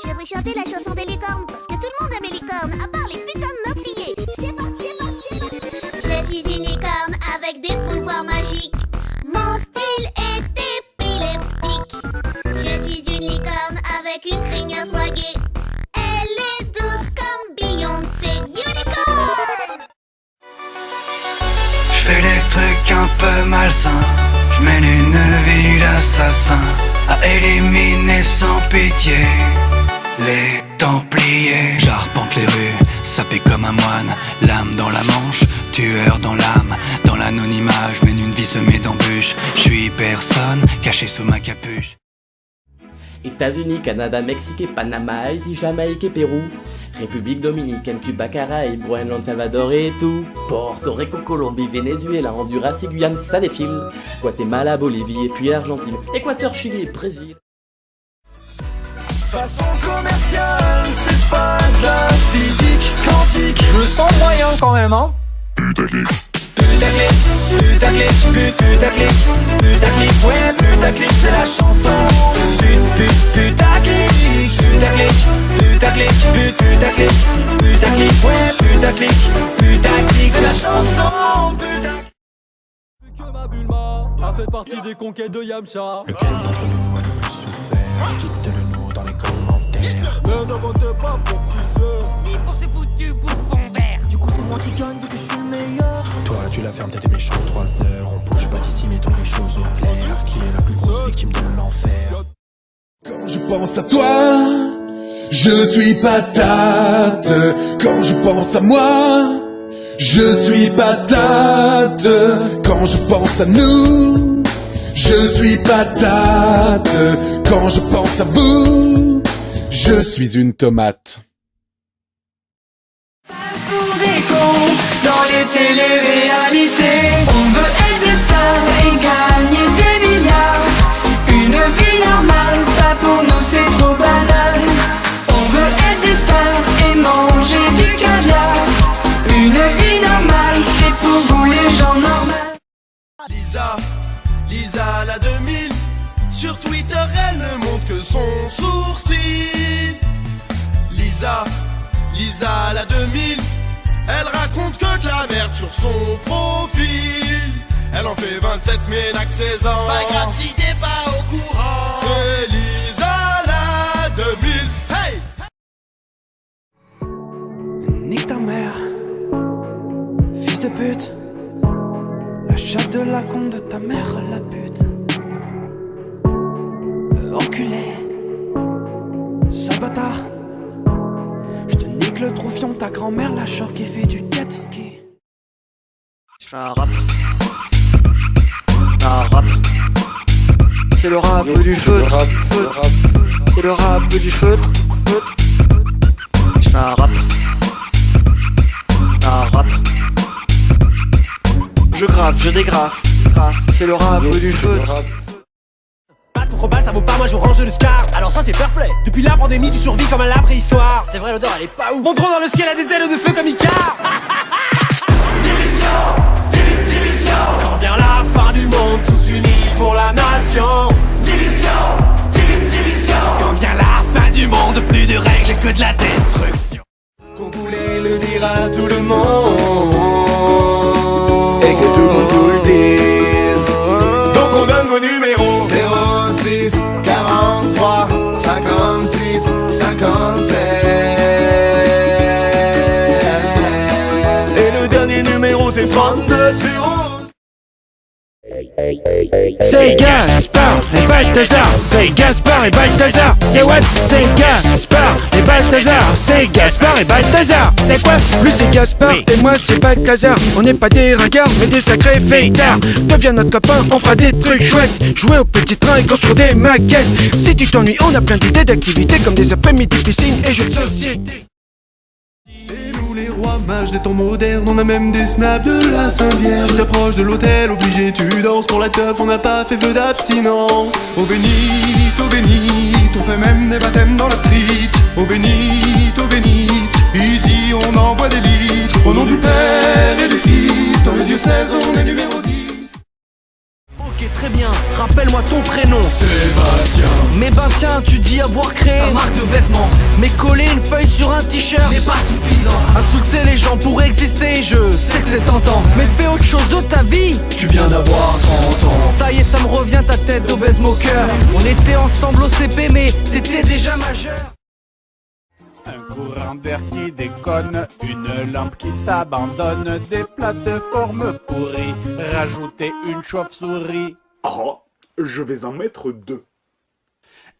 Je vais vous chanter la chanson des licornes, parce que tout le monde aime les licornes, à part les putains de meurtriers. C'est parti, c'est parti. Je suis une licorne avec des pouvoirs magiques. Mon style est épileptique. Je suis une licorne avec une crinière swaguée. Elle est douce comme Beyoncé. Unicorn! Je fais des trucs un peu malsains. Je mène une vie d'assassin à éliminer sans pitié les Templiers. J'arpente les rues, sapé comme un moine, l'âme dans la manche, tueur dans l'âme. Dans l'anonymat, je mène une vie semée d'embûches. Je suis personne, caché sous ma capuche. États-Unis, Canada, Mexique et Panama, Haïti, Jamaïque et Pérou, République Dominicaine, Cuba, Caraïbes, Groenland, Salvador et tout. Porto Rico, Colombie, Venezuela, Honduras et Guyane, ça défile. Guatemala, Bolivie et puis Argentine, Équateur, Chili et Brésil. Façon commerciale, c'est pas de la physique quantique. Je me sens moyen quand même, hein. Putaclic, putaclic, putaclic, putaclic, ouais, putaclic, c'est la chanson. Putaclic, putaclic, putaclic, putaclic, putaclic, ouais, putaclic, putaclic, c'est la chanson. Putaclic. Que ma Bulma a fait partie des conquêtes de Yamcha. Lequel d'entre nous a le plus souffert? Dites-le nous dans les commentaires. Mais ne votez pas pour Fischer, ni pour ces foutus bouffons verts. Du coup c'est moi qui gagne vu que je suis le meilleur. Toi tu la fermes, t'es des méchants 3 heures. On bouge pas d'ici, mettons les choses au clair. Qui est la plus grosse victime de l'enfer? Quand je pense à toi, je suis patate. Quand je pense à moi, je suis patate. Quand je pense à nous, je suis patate. Quand je pense à vous, je suis une tomate. Pour des cons dans les téléréalités. On veut être des stars et gagner des milliards. Une vie normale, pas pour nous c'est trop banal. On veut être des stars et manger du caviar. Une vie normale, c'est pour vous les gens normaux. Lisa la 2000. Sur Twitter elle ne montre que son sourcil. Lisa la 2000. Elle raconte que de la merde sur son profil. Elle en fait 27 mais n'a que 16 ans. C'est pas grave si t'es pas au courant. C'est Lisa la 2000. Hey! Nique ta mère, fils de pute. La chatte de la con de ta mère, la pute. Enculé, sale bâtard. Je te nique le troufion, ta grand-mère, la chauve qui fait du jet ski. Je fais un rap. C'est le rap du feutre. C'est le rap du feutre. Je fais un rap. Je grave, je dégrafe. C'est le rap du feutre. Batte contre balle, ça vaut pas, moi je range le scar. Alors ça c'est fair play. Depuis la pandémie, tu survis comme à la préhistoire. C'est vrai, l'odeur elle est pas ouf. Mon drone dans le ciel a des ailes de feu comme Icar. Division. Quand vient la fin du monde, tous unis pour la nation. Division. Quand vient la fin du monde, plus de règles que de la destruction. Qu'on voulait le dire à tout le monde et que tout le monde vous le dise. Donc on donne vos numéros 06 43 56 57. Et le dernier numéro c'est 32 0. C'est Gaspard et Balthazar, c'est Gaspard et Balthazar, c'est what? C'est Gaspard et Balthazar, c'est Gaspard et Balthazar, c'est quoi? Lui c'est Gaspard et moi c'est Balthazar. On n'est pas des ringards mais des sacrés fêtards. Deviens notre copain, on fera des trucs chouettes. Jouer au petit train et construire des maquettes. Si tu t'ennuies, on a plein d'idées d'activités comme des après-midi piscine et jeux de société. C'est nous les rois mages des temps modernes, on a même des snaps de la Saint-Vierge. Si t'approches de l'hôtel, obligé tu danses pour la teuf, on n'a pas fait feu d'abstinence. Au bénit, on fait même des baptêmes dans la street. Au bénit, ici on en boit des litres. Au nom du Père et du Fils, dans le diocèse on est numéro 10. Ok très bien, rappelle-moi ton prénom. Sébastien. Mais ben tiens, tu dis avoir créé ta marque de vêtements. Mais coller une feuille sur un t-shirt n'est pas suffisant. Insulter les gens pour exister, je sais que c'est tentant. Mais fais autre chose de ta vie. Tu viens d'avoir 30 ans. Ça y est, ça me revient ta tête d'obèse moqueur. On était ensemble au CP mais t'étais déjà majeur. Un courant d'air qui déconne, une lampe qui t'abandonne, des plateformes pourries, rajouter une chauve-souris. Oh, je vais en mettre 2.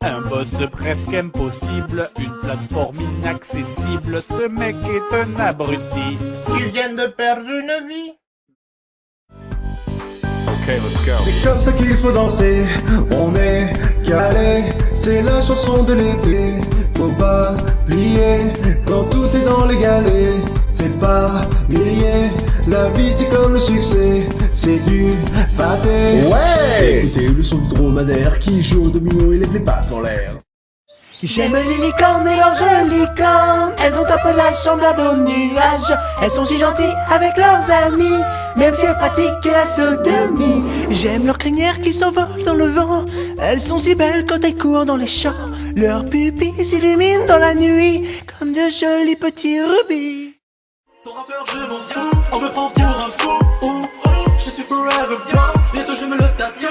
Un boss presque impossible, une plateforme inaccessible, ce mec est un abruti. Tu viens de perdre une vie. Ok, let's go. C'est comme ça qu'il faut danser, on est calé, c'est la chanson de l'été. Faut pas plier, quand tout est dans les galets, c'est pas grillé. La vie c'est comme le succès, c'est du pâté. Ouais. Écoutez le son du dromadaire qui joue au domino et lève les pattes en l'air. J'aime les licornes et leurs jolies cornes. Elles ont un peu la semblable aux nuages. Elles sont si gentilles avec leurs amis, même si elles pratiquent la sodomie. J'aime leurs crinières qui s'envolent dans le vent. Elles sont si belles quand elles courent dans les champs. Leurs pupilles s'illuminent dans la nuit comme de jolis petits rubis. Ton rappeur je m'en fous, on me prend pour un fou. Je suis forever broke, bientôt je me le tatoue.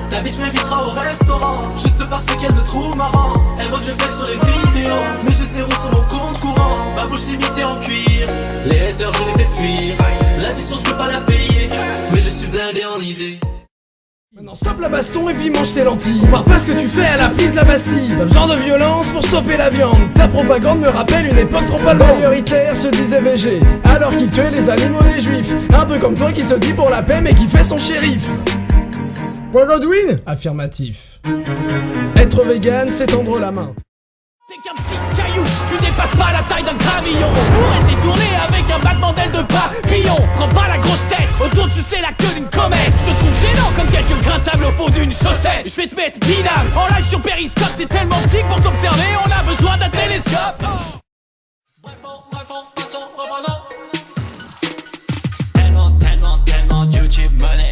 Ta biche m'invitera au restaurant, juste parce qu'elle me trouve marrant. Elle voit que je flex sur les vidéos, mais je zéro sur mon compte courant. Ma bouche limitée en cuir, les haters je les fais fuir. L'addition je peux pas la payer, mais je suis blindé en idées. Maintenant stop la baston et puis mange tes lentilles. Voir pas ce que tu fais à la prise de la Bastille. Pas besoin de violence pour stopper la viande. Ta propagande me rappelle une époque trop allemande. D'ailleurs Hitler se disait VG alors qu'il tuait les animaux des juifs. Un peu comme toi qui se dit pour la paix mais qui fait son shérif. Point Godwin? Affirmatif. Être vegan, c'est tendre la main. T'es qu'un petit caillou, tu dépasses pas la taille d'un gravillon. On pourrait t'y tourner avec un battement d'aile de papillon. Prends pas la grosse tête, autour tu sais la queue d'une comète. Je te trouve gênant comme quelques grains de sable au fond d'une chaussette. Je vais te mettre binable, en live sur Periscope. T'es tellement petit que pour t'observer on a besoin d'un télescope. Tellement YouTube money.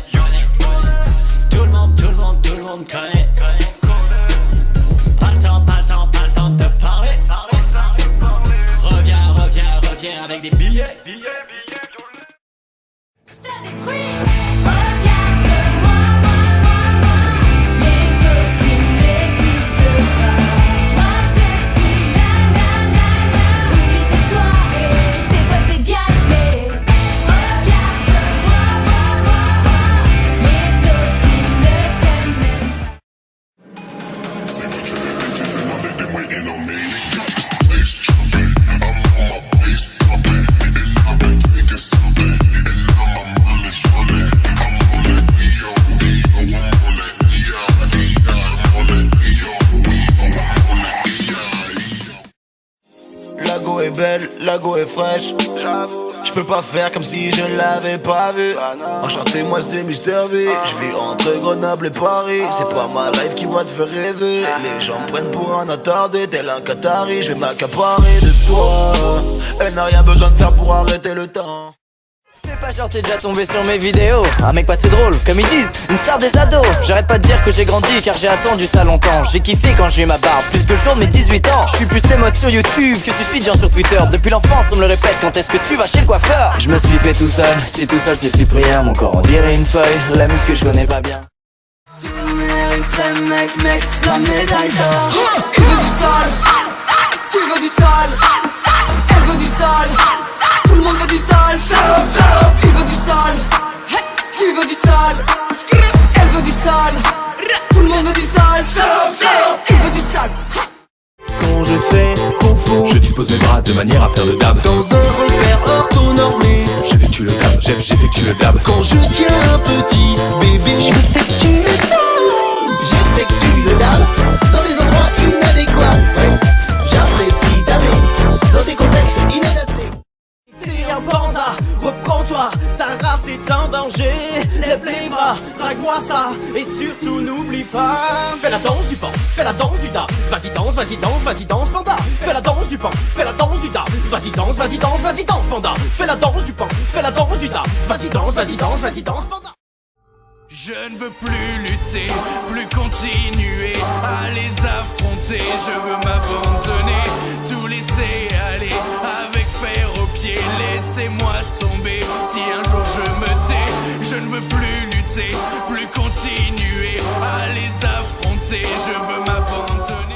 Tout le monde connaît. Pas le temps de te parler. Reviens avec des billets. Je te détruis. Regarde-moi, les autres ils n'existent pas. Moi je suis la. Oublie tes soirées, tes potes dégagés. Regarde-moi, les autres ils ne t'aiment même pas. La go est belle, la go est fraîche. Je peux pas faire comme si je l'avais pas vu. Enchanté, moi c'est Mister V. Je vis entre Grenoble et Paris. C'est pas ma life qui va te faire rêver. Les gens me prennent pour un attardé, tel un Qatari. Je vais m'accaparer de toi. Elle n'a rien besoin de faire pour arrêter le temps. Fais pas genre t'es déjà tombé sur mes vidéos. Un mec pas très drôle, comme ils disent, une star des ados. J'arrête pas de dire que j'ai grandi car j'ai attendu ça longtemps. J'ai kiffé quand j'ai eu ma barbe, plus que le jour de mes 18 ans. Je suis plus tes modes sur YouTube que tu suis de gens sur Twitter. Depuis l'enfance on me le répète, quand est-ce que tu vas chez le coiffeur? Je me suis fait tout seul, si tout seul c'est Cyprien. Mon corps on dirait une feuille, la musique que je connais pas bien. Tu mérites mec, la médaille d'or. Tu veux du sale, tu veux du sale, elle veut du sale. Tout le monde veut du sale, salope. Il veut du sale, tu veux du sale, elle veut du sale. Tout le monde veut du sale, salope. Il veut du sale. Quand je fais popo, je dispose mes bras de manière à faire le dab. Dans un repère orthonormé, J'effectue le dab, j'effectue le dab. quand je tiens un petit bébé, j'effectue le dab. J'effectue le dab dans des endroits inadéquats. J'apprécie d'aller dans des contextes inadaptés. T'es un panda, reprends-toi, ta race est en danger. Lève les bras, drague-moi ça, et surtout n'oublie pas. Fais la danse du pan, fais la danse du dab. Vas-y danse, vas-y danse, vas-y danse panda. Fais la danse du pan, fais la danse du dab. Vas-y danse, vas-y danse, vas-y danse panda. Fais la danse du pan, fais la danse du dab. Vas-y danse, vas-y danse, vas-y danse panda. Je ne veux plus lutter, plus continuer à les affronter. Je veux m'abandonner, tout laisser aller avec fer au pied. Laissez-moi tomber, si un jour je me tais. Je ne veux plus lutter, plus continuer à les affronter. Je veux m'abandonner.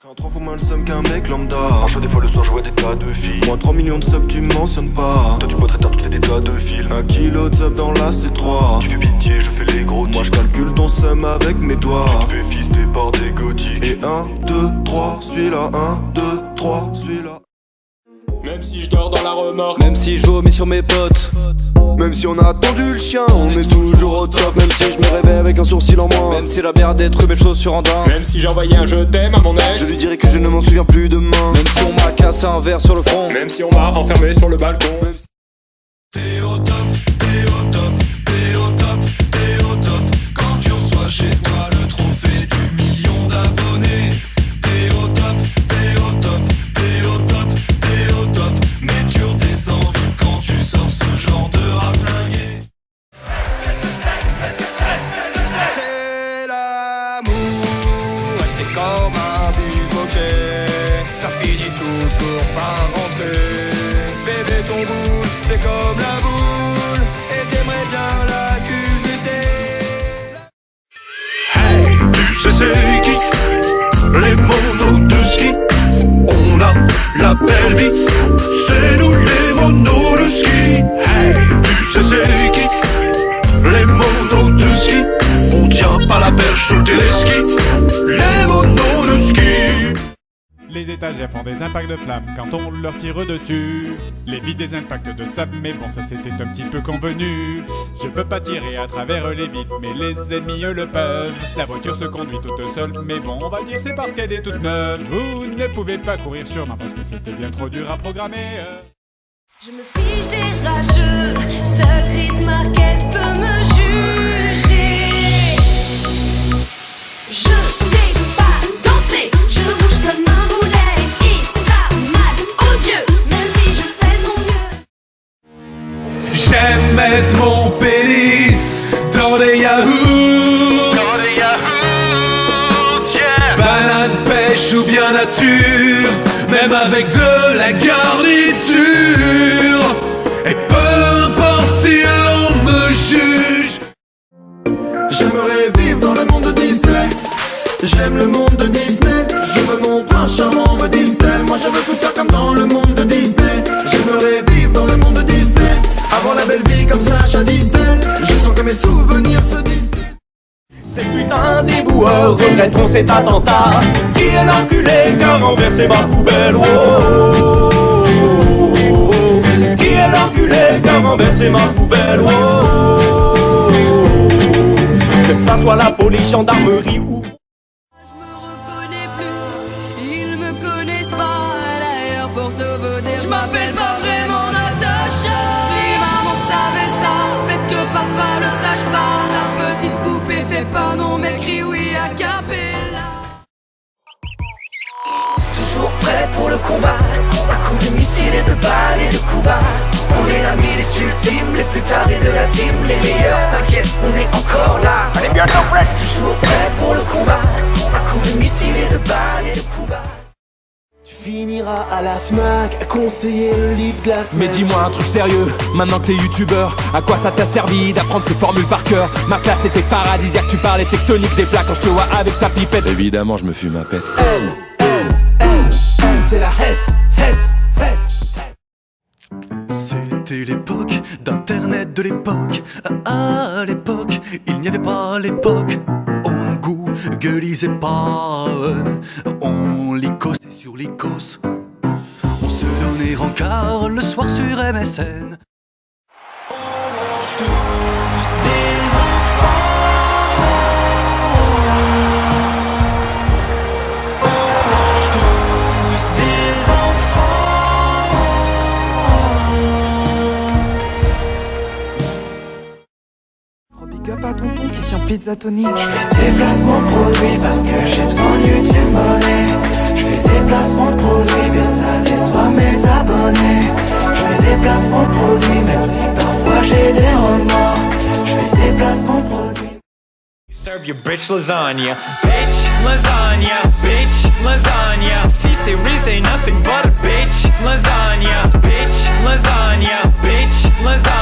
Quand 3 fois moins le seum qu'un mec lambda. Franchement des fois le soir je vois des tas de filles. Moins 3 millions de subs tu mentionnes pas. Toi tu bois très tard, tu te fais des tas de films. 1 kilo de subs dans la C3. Tu fais pitié, je fais les gros. Moi je calcule ton seum avec mes doigts. Tu te fais fister par des gothiques. Et 1, 2, 3, celui-là. 1, 2, 3, celui-là. Même si je dors dans la remorque, même si je vomis sur mes potes, même si on a attendu le chien, on est toujours au top. Même si je me réveille avec un sourcil en moins, même si la merde détruit mes chaussures en dents, même si j'ai envoyé un je t'aime à mon ex, je lui dirai que je ne m'en souviens plus demain. Même si on m'a cassé un verre sur le front, même si on m'a enfermé sur le balcon. T'es au top, t'es au top, t'es au top, t'es au top. Quand tu reçois chez toi le trophée du million d'abonnés. T'es au top, t'es au top, t'es au top, t'es au top. Mais tu redescends vite quand tu sors ce genre de rap flingué. C'est l'amour, c'est comme un picoquet. Ça finit toujours par rentrer. Bébé ton boule, c'est comme la boule. Et j'aimerais bien la culbuter. Hey, tu sais c'est qui? Les monos de ski. On a la belle vie. C'est nous les monos de ski. Hey, tu sais c'est qui? Les monos de ski. On tient pas la perche sur le téléski. Les monos de ski. Les étagères font des impacts de flammes quand on leur tire dessus. Les vides des impacts de sable, mais bon ça c'était un petit peu convenu. Je peux pas tirer à travers les vides, mais les ennemis eux le peuvent. La voiture se conduit toute seule, mais bon on va dire c'est parce qu'elle est toute neuve. Vous ne pouvez pas courir sûrement parce que c'était bien trop dur à programmer. Je me fiche des rageux, seul Chris Marquez peut me juger. Je sais pas danser, je bouge comme un boulet. Et t'as mal aux yeux, même si je fais de mon mieux. J'aime mettre mon pénis dans des yaourts. Dans des yaourts, yeah. Banane, pêche ou bien nature, même avec de la garniture. Et peu importe si l'on me juge. J'aimerais vivre dans le monde de Disney. J'aime le monde de Disney. Je veux mon prince charmant me Disney. Moi je veux tout faire comme dans le monde de Disney. J'aimerais vivre dans le monde de Disney. Avoir la belle vie comme Sacha Disney. Je sens que mes souvenirs se Disney. Ces putains d'éboueurs regretteront cet attentat. Qui est l'enculé qui a renversé ma poubelle? Oh, qui est l'enculé qui a renversé ma poubelle? Oh, que ça soit la police, gendarmerie ou... Je me reconnais plus, ils me connaissent pas. D'ailleurs pour te voter, je m'appelle pas vraiment Natacha. Si maman savait ça, faites que papa le sache pas. Sa petite poupée fait pas non mais crie oui à capella. Toujours prêt pour le combat. Un coup de missile et de balles et de coups bas. On est l'ami, les ultimes, les plus tarés de la team, les meilleurs, t'inquiète, on est encore là. On est bientôt prêt. Toujours prêt pour le combat. Un coup de missile et de balles et de coups bas. Tu finiras à la Fnac à conseiller le livre de la semaine. Mais dis-moi un truc sérieux, maintenant que t'es youtubeur, à quoi ça t'a servi d'apprendre ces formules par cœur? Ma classe était paradisiaque, tu parlais tectonique des plats quand je te vois avec ta pipette. Évidemment je me fume ma pète. C'est la Hesse. C'était l'époque d'internet de l'époque. À l'époque, il n'y avait pas l'époque. On ne googlisait pas. On licostait sur l'icos. On se donnait rencard le soir sur MSN. Big up à tonton qui tient pizza tonique. Je fais des placements de produits parce que j'ai besoin de YouTube money. Je fais des placements de produits mais ça déçoit mes abonnés. Je fais des placements de produits même si parfois j'ai des remords. Je fais des placements de Serve your bitch lasagna. Bitch lasagna. Bitch lasagna. T-Series ain't nothing but a bitch lasagna. Bitch lasagna. Bitch lasagna.